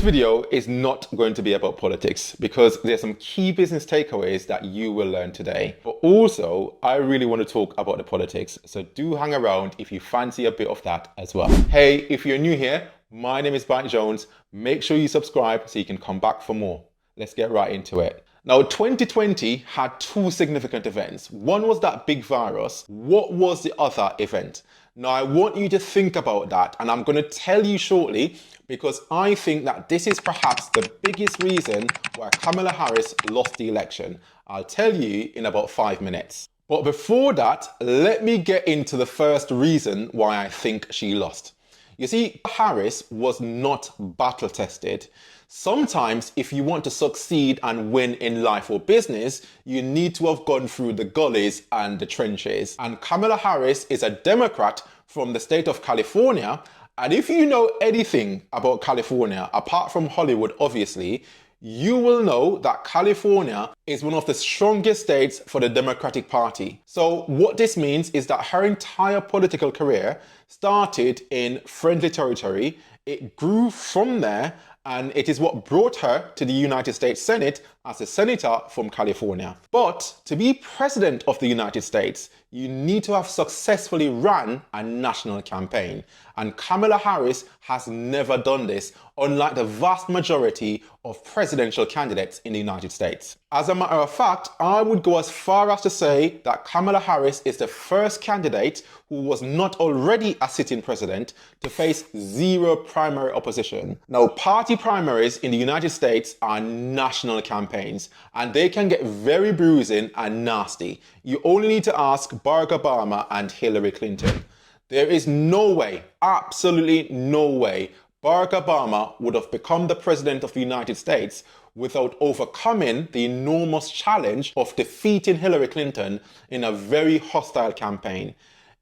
video is not going to be about politics because there's some key business takeaways that you will learn today. But also, I really want to talk about the politics. So do hang around if you fancy a bit of that as well. Hey, if you're new here, my name is Mike Jones. Make sure you subscribe so you can come back for more. Let's get right into it. Now, 2020 had two significant events. One was that big virus. What was the other event? Now, I want you to think about that, and I'm going to tell you shortly because I think that this is perhaps the biggest reason why Kamala Harris lost the election. I'll tell you in about 5 minutes. But before that, let me get into the first reason why I think she lost. You see, Harris was not battle tested. Sometimes if you want to succeed and win in life or business, you need to have gone through the gullies and the trenches. And Kamala Harris is a Democrat from the state of California. And if you know anything about California, apart from Hollywood, obviously, you will know that California is one of the strongest states for the Democratic Party. So what this means is that her entire political career started in friendly territory. It grew from there, and it is what brought her to the United States Senate as a senator from California. But to be president of the United States, you need to have successfully run a national campaign. And Kamala Harris has never done this, unlike the vast majority of presidential candidates in the United States. As a matter of fact, I would go as far as to say that Kamala Harris is the first candidate who was not already a sitting president to face zero primary opposition. Now, party primaries in the United States are national campaigns, and they can get very bruising and nasty. You only need to ask Barack Obama and Hillary Clinton. There is no way, absolutely no way, Barack Obama would have become the president of the United States without overcoming the enormous challenge of defeating Hillary Clinton in a very hostile campaign.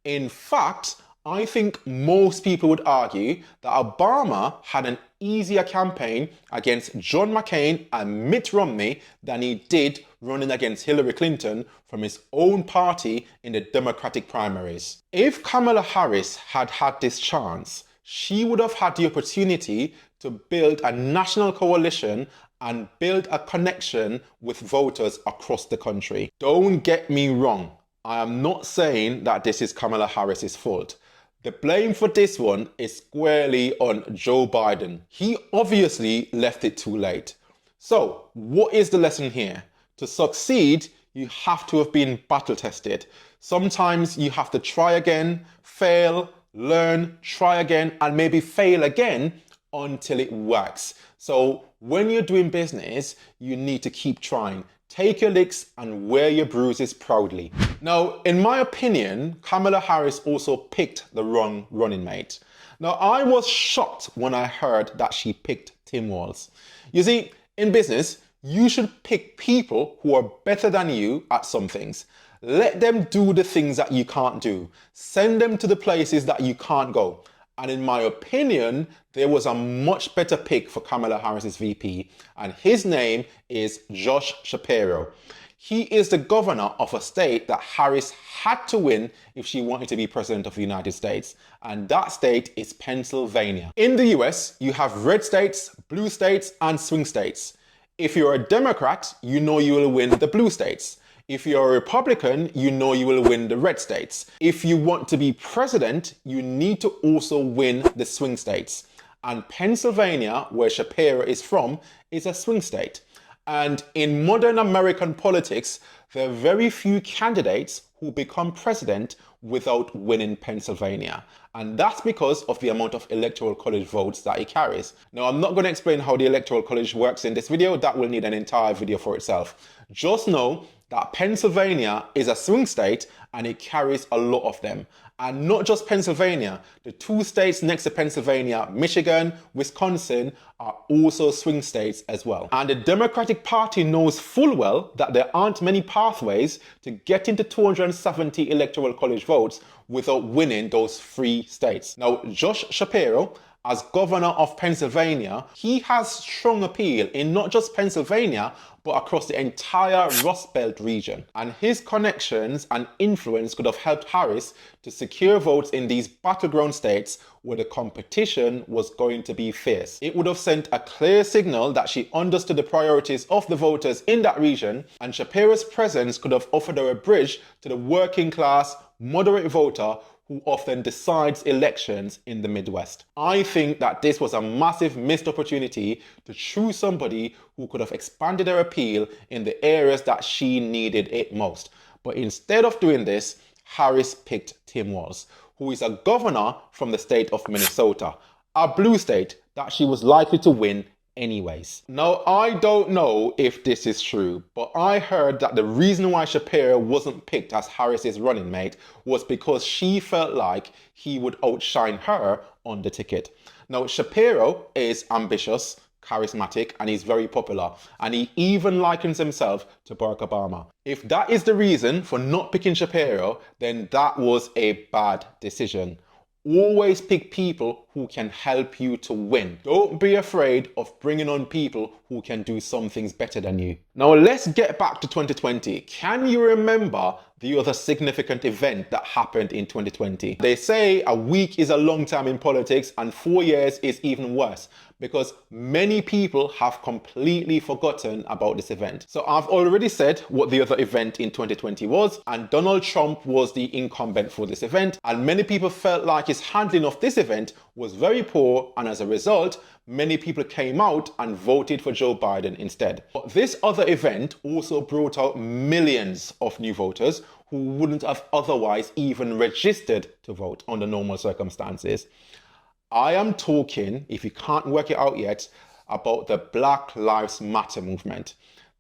In fact, I think most people would argue that Obama had an easier campaign against John McCain and Mitt Romney than he did running against Hillary Clinton from his own party in the Democratic primaries. If Kamala Harris had had this chance, she would have had the opportunity to build a national coalition and build a connection with voters across the country. Don't get me wrong. I am not saying that this is Kamala Harris's fault. The blame for this one is squarely on Joe Biden. He obviously left it too late. So, what is the lesson here? To succeed, you have to have been battle tested. Sometimes you have to try again, fail, learn, try again, and maybe fail again until it works. So, when you're doing business, you need to keep trying. Take your licks and wear your bruises proudly. Now, in my opinion, Kamala Harris also picked the wrong running mate. Now, I was shocked when I heard that she picked Tim Walz. You see, in business, you should pick people who are better than you at some things. Let them do the things that you can't do. Send them to the places that you can't go. And in my opinion, there was a much better pick for Kamala Harris's VP, and his name is Josh Shapiro. He is the governor of a state that Harris had to win if she wanted to be president of the United States, and that state is Pennsylvania. In the US, you have red states, blue states, and swing states. If you're a Democrat, you know you will win the blue states. If you're a Republican, you know you will win the red states. If you want to be president, you need to also win the swing states. And Pennsylvania, where Shapiro is from, is a swing state. And in modern American politics, there are very few candidates who become president without winning Pennsylvania. And that's because of the amount of electoral college votes that it carries. Now, I'm not going to explain how the electoral college works in this video. That will need an entire video for itself. Just know that Pennsylvania is a swing state and it carries a lot of them. And not just Pennsylvania, the two states next to Pennsylvania, Michigan, Wisconsin, are also swing states as well. And the Democratic Party knows full well that there aren't many pathways to get into 270 electoral college votes without winning those 3 states. Now, Josh Shapiro, as governor of Pennsylvania, he has strong appeal in not just Pennsylvania, but across the entire Rust Belt region. And his connections and influence could have helped Harris to secure votes in these battleground states where the competition was going to be fierce. It would have sent a clear signal that she understood the priorities of the voters in that region, and Shapiro's presence could have offered her a bridge to the working class, moderate voter who often decides elections in the Midwest. I think that this was a massive missed opportunity to choose somebody who could have expanded her appeal in the areas that she needed it most. But instead of doing this, Harris picked Tim Walz, who is a governor from the state of Minnesota, a blue state that she was likely to win anyways. Now, I don't know if this is true, but I heard that the reason why Shapiro wasn't picked as Harris's running mate was because she felt like he would outshine her on the ticket. Now, Shapiro is ambitious, charismatic, and he's very popular, and he even likens himself to Barack Obama. If that is the reason for not picking Shapiro, then that was a bad decision. Always pick people who can help you to win. Don't be afraid of bringing on people who can do some things better than you. Now let's get back to 2020. Can you remember the other significant event that happened in 2020? They say a week is a long time in politics and 4 years is even worse, because many people have completely forgotten about this event. So I've already said what the other event in 2020 was, and Donald Trump was the incumbent for this event, and many people felt like his handling of this event was very poor, and as a result, many people came out and voted for Joe Biden instead. But this other event also brought out millions of new voters who wouldn't have otherwise even registered to vote under normal circumstances. I am talking, if you can't work it out yet, about the Black Lives Matter movement.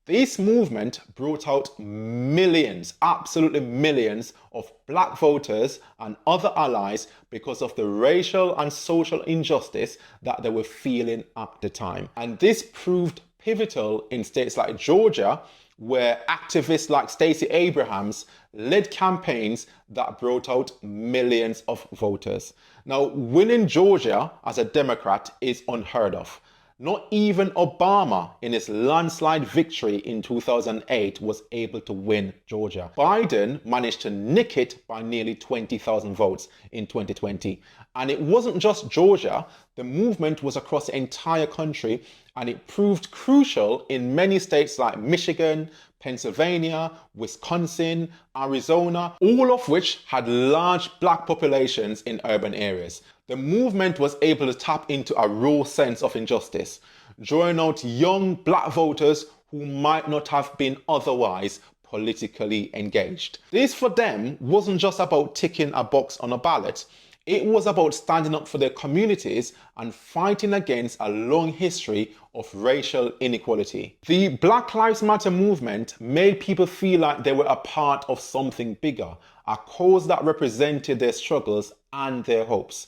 This movement brought out millions, absolutely millions of black voters and other allies because of the racial and social injustice that they were feeling at the time. And this proved pivotal in states like Georgia, where activists like Stacey Abrams led campaigns that brought out millions of voters. Now, winning Georgia as a Democrat is unheard of. Not even Obama, in his landslide victory in 2008, was able to win Georgia. Biden managed to nick it by nearly 20,000 votes in 2020. And it wasn't just Georgia, the movement was across the entire country, and it proved crucial in many states like Michigan, Pennsylvania, Wisconsin, Arizona, all of which had large black populations in urban areas. The movement was able to tap into a raw sense of injustice, drawing out young black voters who might not have been otherwise politically engaged. This for them wasn't just about ticking a box on a ballot. It was about standing up for their communities and fighting against a long history of racial inequality. The Black Lives Matter movement made people feel like they were a part of something bigger, a cause that represented their struggles and their hopes.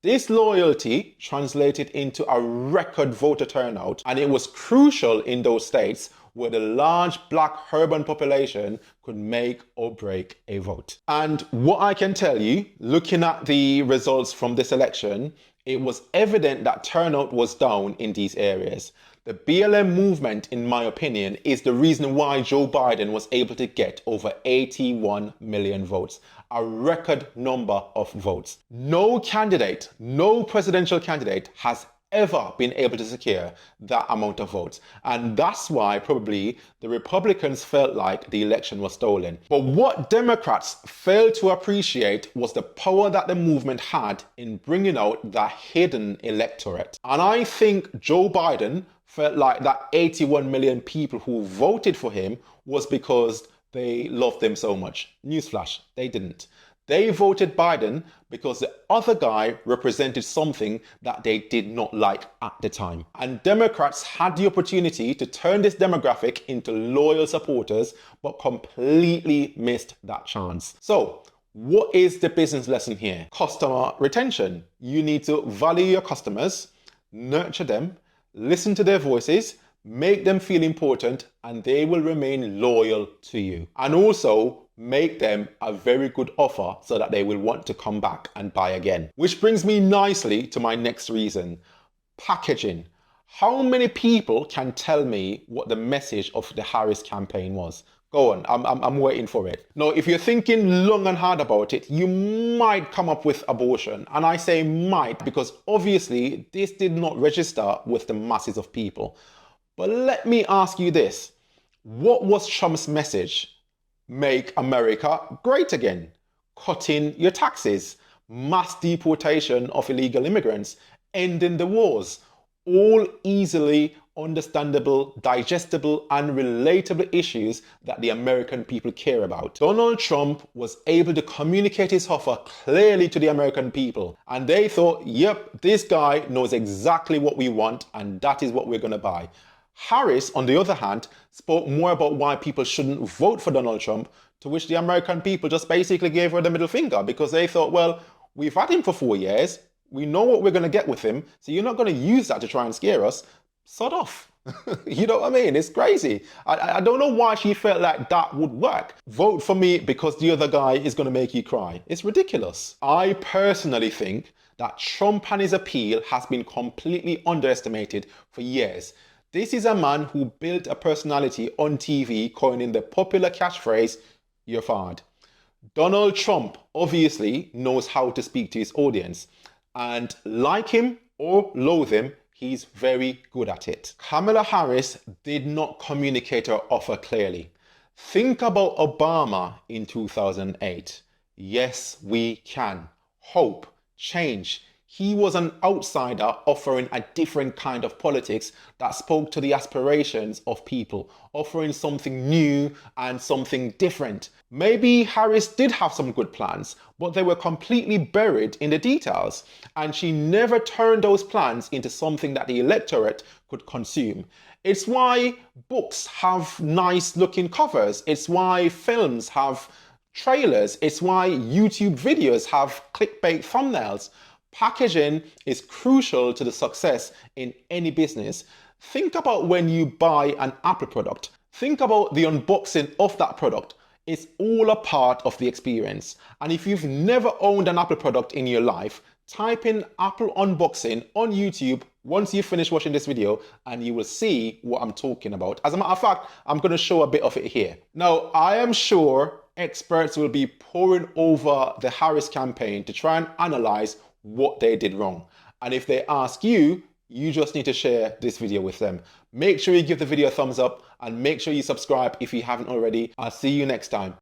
This loyalty translated into a record voter turnout, and it was crucial in those states where the large black urban population could make or break a vote. And what I can tell you, looking at the results from this election, it was evident that turnout was down in these areas. The BLM movement, in my opinion, is the reason why Joe Biden was able to get over 81 million votes, a record number of votes. No candidate, no presidential candidate has ever been able to secure that amount of votes. And that's why probably the Republicans felt like the election was stolen. But what Democrats failed to appreciate was the power that the movement had in bringing out the hidden electorate. And I think Joe Biden felt like that 81 million people who voted for him was because they loved him so much. Newsflash, they didn't. They voted Biden because the other guy represented something that they did not like at the time. And Democrats had the opportunity to turn this demographic into loyal supporters, but completely missed that chance. So, what is the business lesson here? Customer retention. You need to value your customers, nurture them, listen to their voices, make them feel important, and they will remain loyal to you. And also, make them a very good offer so that they will want to come back and buy again. Which brings me nicely to my next reason, packaging. How many people can tell me what the message of the Harris campaign was? Go on, I'm waiting for it. Now, if you're thinking long and hard about it, you might come up with abortion. And I say might because obviously this did not register with the masses of people. But let me ask you this. What was Trump's message? Make America great again. Cutting your taxes. Mass deportation of illegal immigrants. Ending the wars. All easily understandable, digestible, and relatable issues that the American people care about. Donald Trump was able to communicate his offer clearly to the American people, and they thought, yep, this guy knows exactly what we want, and that is what we're going to buy. Harris, on the other hand, spoke more about why people shouldn't vote for Donald Trump, to which the American people just basically gave her the middle finger because they thought, well, we've had him for 4 years. We know what we're going to get with him, so you're not going to use that to try and scare us. Sod off. You know what I mean? It's crazy. I don't know why she felt like that would work. Vote for me because the other guy is going to make you cry. It's ridiculous. I personally think that Trump and his appeal has been completely underestimated for years. This is a man who built a personality on TV, coining the popular catchphrase, "You're fired." Donald Trump obviously knows how to speak to his audience. And like him or loathe him, he's very good at it. Kamala Harris did not communicate her offer clearly. Think about Obama in 2008. Yes, we can. Hope, change. He was an outsider offering a different kind of politics that spoke to the aspirations of people, offering something new and something different. Maybe Harris did have some good plans, but they were completely buried in the details, and she never turned those plans into something that the electorate could consume. It's why books have nice looking covers. It's why films have trailers. It's why YouTube videos have clickbait thumbnails. Packaging is crucial to the success in any business. Think about when you buy an Apple product. Think about the unboxing of that product. It's all a part of the experience. And if you've never owned an Apple product in your life, type in Apple unboxing on YouTube once you finish watching this video and you will see what I'm talking about. As a matter of fact, I'm going to show a bit of it here. Now, I am sure experts will be poring over the Harris campaign to try and analyze what they did wrong. And if they ask you, you just need to share this video with them. Make sure you give the video a thumbs up and make sure you subscribe if you haven't already. I'll see you next time.